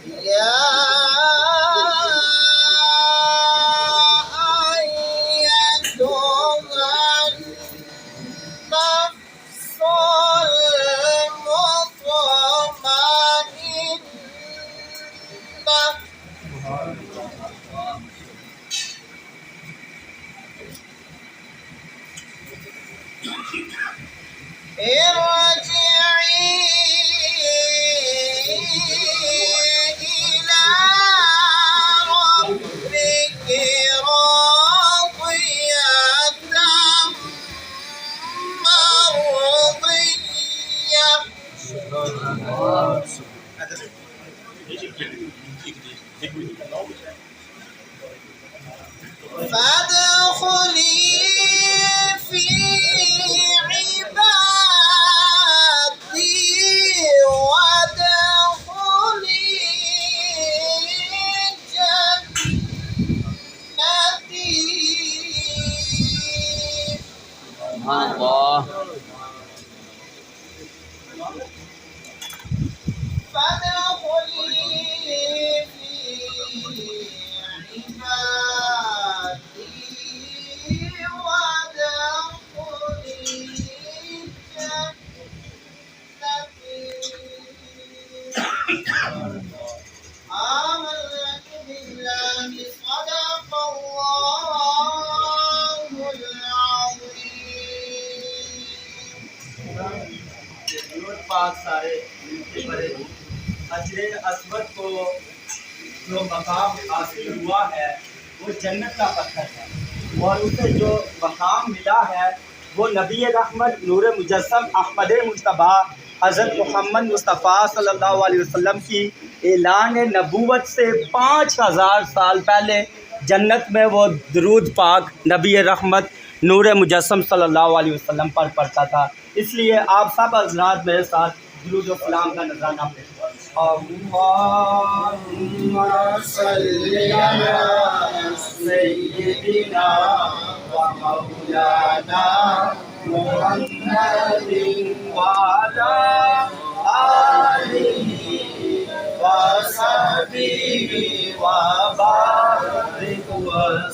يا أيتها النفس المطمئنة ارجعي إلى ربك راضية مرضية فادخلي في عبادي وادخلي جنتي. الله. فادخلي في عبادي وادخلي جنتي. آمنت بالله صدق الله العظيم. पाक सारे मिलके पड़े अजरे असवद को जो मकाम हासिल हुआ है वो जन्नत का पत्थर है और उसे जो मकाम मिला है वो नबी रहमत नूर मुजस्सम अहमद मुस्तफ़ा हज़रत मोहम्मद मुस्तफ़ा सल्लल्लाहु अलैहि वसल्लम की ऐलान नबूवत से 5000 साल पहले जन्नत में वो दुरूद पाक नबी रहमत नूर मुजस्सम सल्लल्लाहु अलैहि वसल्लम पर पढ़ता था। इसलिए आप सब हज़रात मेरे साथ दुरूद व सलाम का नजराना पेश करें। अल्लाहुम्मा सल्ली अला सय्यिदिना व मौलाना मुहम्मदिन व अला आलिहि व सहबिहि व बारिक व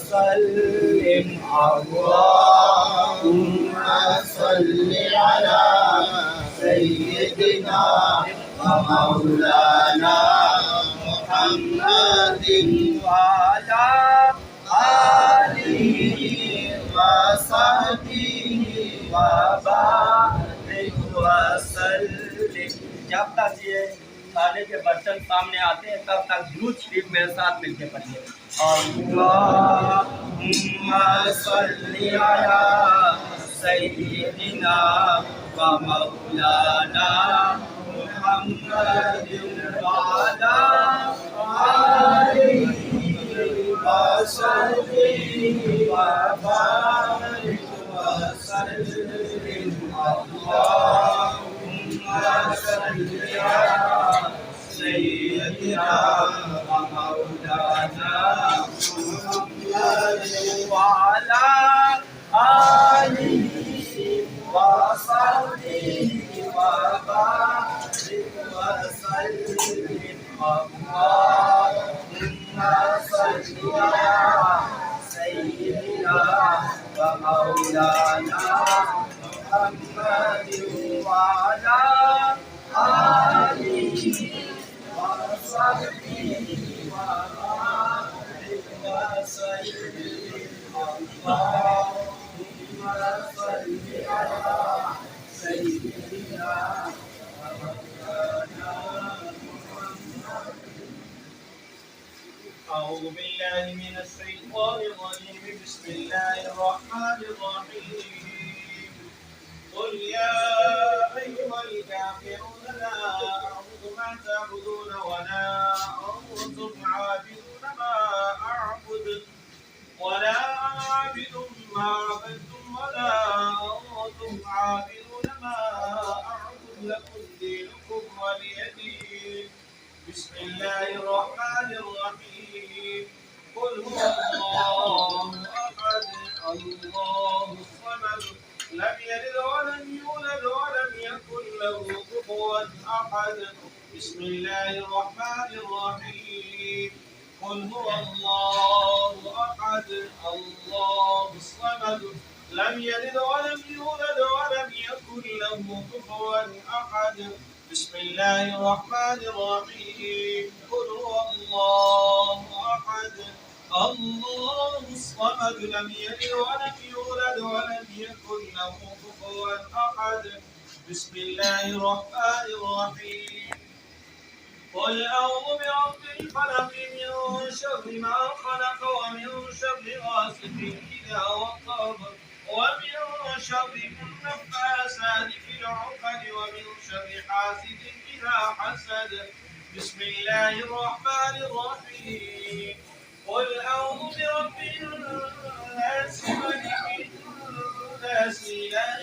सल्लिम। अल्लाहुम्मा सल्ली अला सय्यिदिना व मौलाना मुहम्मदिन व अला आलिहि व सहबिहि व बारिक व सल्लिम। जब तक ये खाने के बर्तन सामने आते हैं तब तक दुरूद शरीफ मेरे साथ मिलके पढ़िए। अल्लाहुम्मा सल्ली अला सय्यिदिना व मौलाना मुहम्मदिन व अला आलिहि व सहबिहि व बारिक व सल्लिम। अल्लाहुम्मा सल्ली अला सय्यिदिना व मौलाना मुहम्मदिन व अला आलिहि व सहबिहि व बारिक व सल्लिम। अल्लाहुम्मा सल्ली अला सय्यिदिना व मौलाना मुहम्मदिन व अला आलिहि व सहबिहि व बारिक व सल्लिम। अल्लाहुम्मा सल्ली अला सय्यिदिना व मौलाना أعوذ بالله من الشيطان الرجيم بسم الله الرحمن الرحيم قل يا أيها الكافرون لا أعبد ما تعبدون ولا أنتم عابدون ما أعبد ولا أنا عابد ما عبدتم ولا أنتم عابدون ما أعبد لكم دينكم ولي دين. بسم الله الرحمن الرحيم قل هو الله أحد الله الصمد لم يلد ولم يولد ولم يكن له كفوا أحد. بسم بسم الله الرحمن الرحيم قل هو الله أحد الله الصمد لم يلد ولم يولد ولم يكن له كفوا أحد بسم الله الرحمن الرحيم قل هو الله أحد الله الصمد لم يلد ولم يولد ولم يكن له كفوا أحد بسم الله الرحمن الرحيم قل أعوذ برب الفلق من شر ما خلق ومن شر غاسق إذا وقب ومن شر النفاثات في العقد ومن شر حاسد إذا حسد بسم الله الرحمن الرحيم قل أعوذ برب الناس ملك الناس إله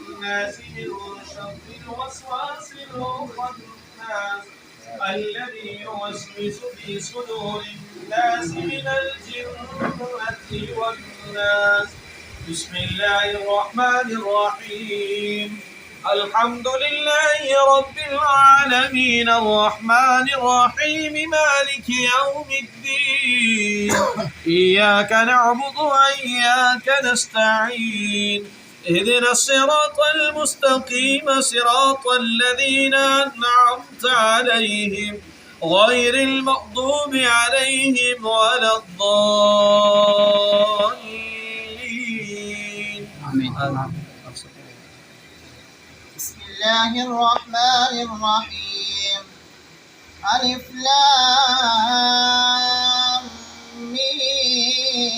الناس من شر الوسواس الخناس الذي يوسوس في صدور الناس من الجنة والناس بسم الله الرحمن الرحيم الحمد لله رب العالمين الرحمن الرحيم مالك يوم الدين إياك نعبد وإياك نستعين اهدنا الصراط المستقيم صراط الذين أنعمت عليهم غير المغضوب عليهم ولا الضالين آمين. بسم الله الرحمن الرحيم ألف لام ميم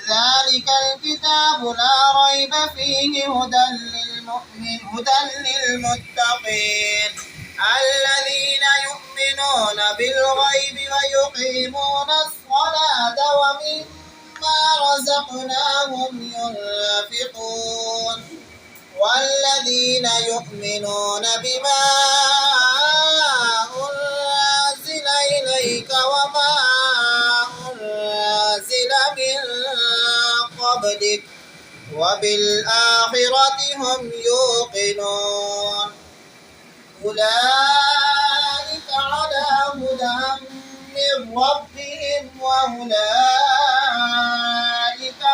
ذلك الكتاب لا ريب فيه هدى للمتقين الذين يؤمنون بالغيب ويقيمون الصلاة ومما رزقناهم ينفقون والذين يؤمنون بما أنزل إليك وما أنزل من قبلك وبالآخرة هم يوقنون أولئك على هدى من ربهم وأولئك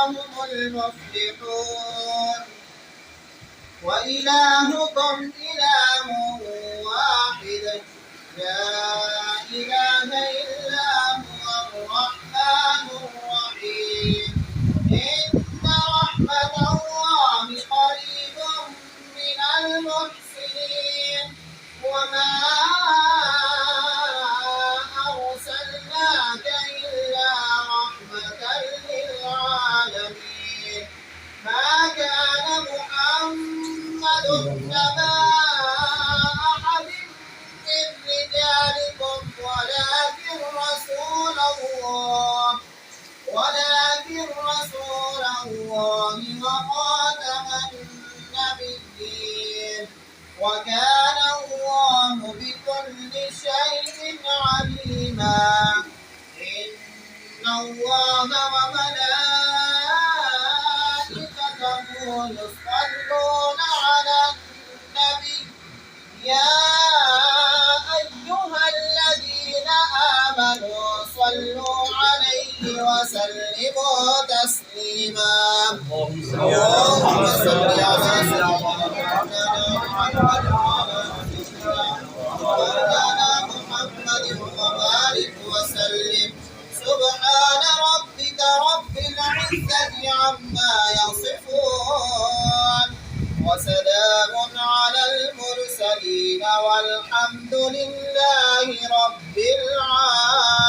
هم المفلحون وإلهكم إله واحد لا إله إلا هو الرحمن الرحيم إن رحمة الله قريب من المحسنين وما أرسلناك إلا رحمة للعالمين ما كان محمد نبا أحد من رجالكم ولكن رسول الله وخاتم النبيين وكان الله بكل شيء عليما إن الله وملائكته يصلون على النبي يا أيها الذين آمنوا صلوا عليه وسلموا تسليما اللهم صل على سيدنا محمد وبارك وسلم سبحان ربك رب العزة عما يصفون وسلام على المرسلين والحمد لله رب العالمين.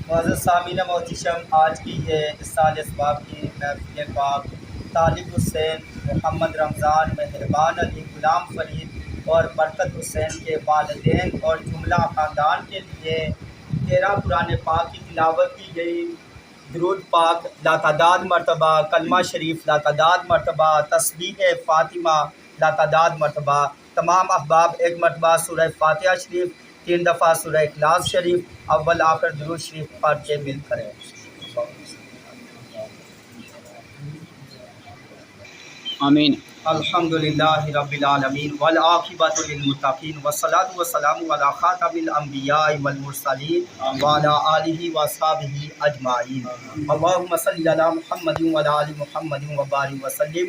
मुअज़्ज़ज़ सामीन मोहतरम, आज की ये इस साल इसबाब की महफ़िल पाक तालिब हुसैन मोहम्मद रमज़ान मेहरबान अली गुलाम फरीद और बरकत हुसैन के वालिदैन और जुमला ख़ानदान के लिए 13 कुरान पाक की तिलावत की गई। दुरूद पाक लातादाद मरतबा, कलमा शरीफ लातादाद मरतबा, तस्बीह फ़ातिमा लातादाद मरतबा। तमाम अहबाब एक मरतबा सूरह फ़ातिहा शरीफ 3 दफ़ा सूरह इखलास शरीफ अव्वल आखिर दुरूद शरीफ पढ़ के मिल करें। आमीन। अल्हम्दुलिल्लाहि रब्बिल आलमीन वल आक़िबतु लिल मुत्तक़ीन वस्सलातु वस्सलामु अला ख़ातमिल अंबियाइ वल मुरसलीन व अला आलिहि व अस्हाबिहि अजमाइन। अल्लाहुम्मा सल्लि अला मुहम्मदिन व अला आलि मुहम्मदिन व बारिक व सल्लिम।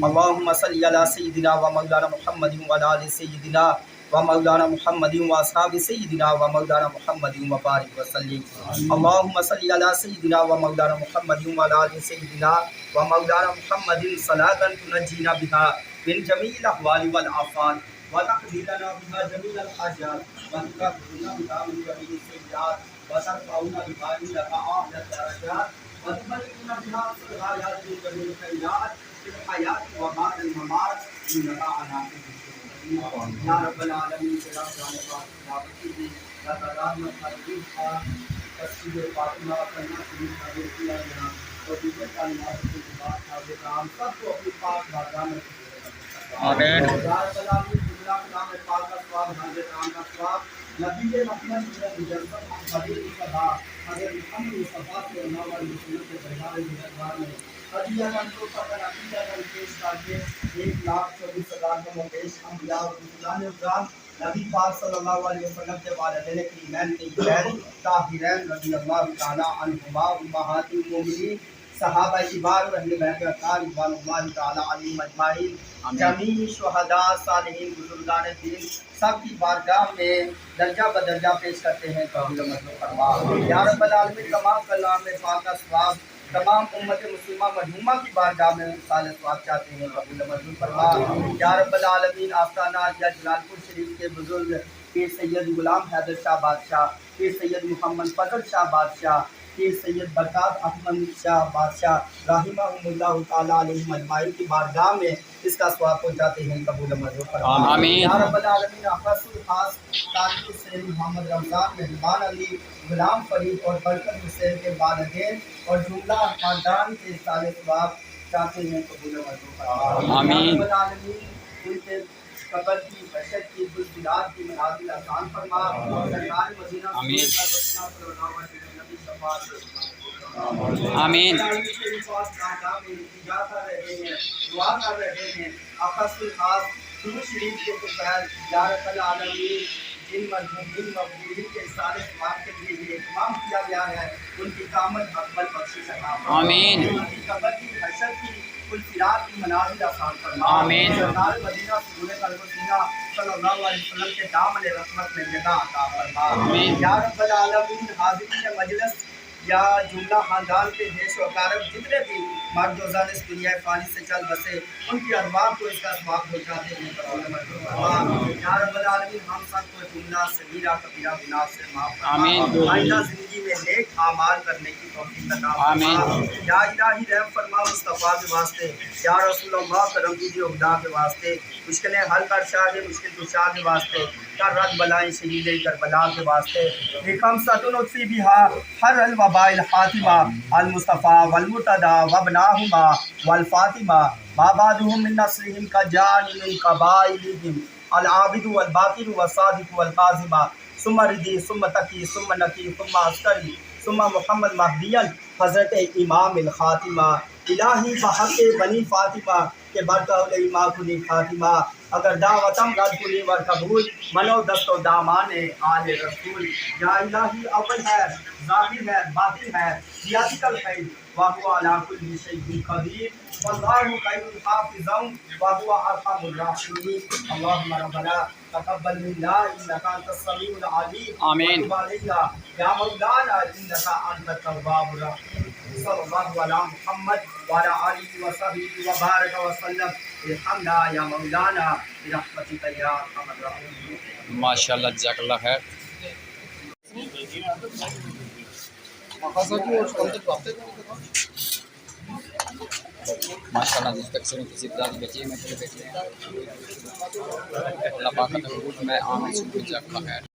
अल्लाहुम्मा सल्लि अला सय्यिदिना व मौलाना मुहम्मदिन व अला आलि सय्यिदिना व मौलाना मुहम्मदिन व अस्हाबि सय्यिदिना व मौलाना मुहम्मदिन व बारिक व सल्लिम। अल्लाहुम्मा सल्लि अला सय्यिदिना व मौलाना मुहम्मदिन व अला आलि सय्यिदिना व मौलाना मुहम्मदिन सलातन तुनज्जीना बिहा मिन जमीइल अहवालि वल आफात व तक़दी लना बिहा जमीअल हाजात व तुकफ़िना बिहा मिन जमीइस सय्यात व तरफ़अना बिहा इलका अ'ला दरजात व तुबल्लिगुना बिहा अक़सल ग़ायात मिन जमीइल ख़ैरात फिल हयात व बअदल ममात इन्नका अला कुल्लि शैइन या रब्बल आलमीन। तेरा जाने पाक या तदारमत हदीसा तस्बीह फातिमा करना शुरू कर दिया गया और दूसरे कालिमात के बाद सारे काम सबको अपनी पाक बारगाह में आमीन। या रब्बल आलमीन दुनिया के नाम में पाक का स्वाब हाजिर काम का स्वाब नबी के रहमत से मुजद्दद हबीब सदा हजरत मुहम्मद मुस्तफा सल्लल्लाहु अलैहि वसल्लम के दरबार में हदिया का तो पकड़ अकीदा का पेश करके 1,24,000 का मुकेश अंबिया और रसूलान उज़ाम नबी पाक सल्लल्लाहु अलैहि वसल्लम के वालिदैन ईमान के ईमान ताहिरैन रज़ी अल्लाह तआला अन्हुमा उम्महातुल मोमिनीन सहाबा किबार व अहले बैत अतार रिज़वानुल्लाहि तआला अलैहिम अजमाइन जमीई शुहदा सालिहीन बुजुर्गान दीन सब की बारगाह में दर्जा बदर्जा पेश करते हैं। कबूल मंजूर फरमा या रब्बल आलमीन। तमाम कलाम में पाक का सवाब तमाम उम्मत मुस्लिमा मरहूमा की बारगाह में साले सवाब चाहते हैं। कबूल मंजूर फरमा या रब्बल आलमीन। आस्ताना या जलालपुर शरीफ के बुजुर्ग पीर सैयद गुलाम हैदर शाह बादशाह, पीर सैयद मोहम्मद फजल शाह बादशाह, पीर सैयद बरकत अहमद शाह बादशाह रहमहुल्लाह तआला अलैहिम अजमाइन की बारगाह में इसका सवाब पहुँचाते हैं। कबूल मंजूर फरमा आमीन या रब्बल आलमीन। खासुल खास तारिक हुसैन मोहम्मद रमज़ान मेहमान अली गुलाम फरीद और बरकत हुसैन के वालिदैन और जुमला खानदान के साले सवाब चाहते हैं। कबूल मंजूर फरमा आमीन। या रब्बल आलमीन। उनके कब्र की बशत की बुलंदियात की मनाज़िल आसान फरमा। सरकार मदीना आमीन सल्लल्लाहु अलैहि वसल्लम नबी शफ़ाअत आमीन दुआ कर रहे हैं। अक़सुल खास दुरूद शरीफ के दोपहर या रब्बल आलमीन जिन मक़बूलीन के सारे सवाब के लिए ये इत्माम किया गया है उनकी कामत अक़बल बख्शिश अता फरमा। आमीन। उनकी कब्र की हशर की कुलफिरात की मनाज़िल आसान फरमा। आमीन। सरकार मदीना सल्लल्लाहु अलैहि वसल्लम के दामन रहमत में जगह अता फरमा। आमीन। या रब्बल आलमीन। हाज़िरीन मजलिस या जुमला खानदान के देश व कारब जितने भी मर्द ज़ान इस दुनिया फ़ानी से चल बसे उनकी अरवाह को इसका सवाब पहुँचाते हैं। या रब्बल आलमीन। हम सब को जुमला सगीरा कबीरा गुनाह से माफ़ फरमा। आमीन। आइंदा ज़िंदगी में नेक आमाल करने की तौफीक अता आमीन। फरमा। या इलाही रहम फरमा मुस्तफ़ा के वास्ते, या रसूलुल्लाह करम कीजिए खुदा के वास्ते, मुश्किलें हल कर शाह मुश्किल कुशा के वास्ते, कर रद बलाएं शहीद करबला के वास्ते, निकम सतुनफ़ी बिहा हर अल वबाइल फातिमा अल मुस्तफ़ा वल मुर्तदा वबनाहुमा वल फातिमा बाबादुहुम मिन नस्लिहिम का जानि मिन कबाइलिहिम अल आबिदु वल बाकिरु व सादिकु वल काज़िमा सुम्मा रिदी सुम्मा तकी सुम्मा नकी सुम्मा अस्करी सुम्मा मुहम्मद महदियन हज़रत इमाम अल खातिमा इलाही बहक़ बनी फातिमा के बरकत इमाम कुनी फातिमा अगर दावतम रद कुनी वर कबूल मनो दस्तो दामान आले रसूल। या इलाही अव्वल है ज़ाहिर है बातिन है ज़ियादिकल खैर व हुवा अला कुल्लि शैइन कदीर वल्लाहु खैरुल हाफ़िज़न व हुवा अरहमुर राहिमीन। अल्लाहुम्मा रब्बना तक़ब्बल मिन्ना इन्नका अंतस समीउल अलीम। आमीन। व तब अलैना या मौलाना इन्नका अंतत तव्वाबुर रहीम। सल्लल्लाहु अला मुहम्मद व अला आलिहि व सहबिहि व बारक व सल्लम। इरहमना या मौलाना बिरहमतिका या अरहमर राहिमीन। माशाअल्लाह जज़ाकल्लाह खैर। माशाअल्लाह जिस तक से किसी तरह की बची मैं चले बैठे हैं अल्लाह पाक का कबूल मैं आमीन। जज़ाकल्लाह खैर।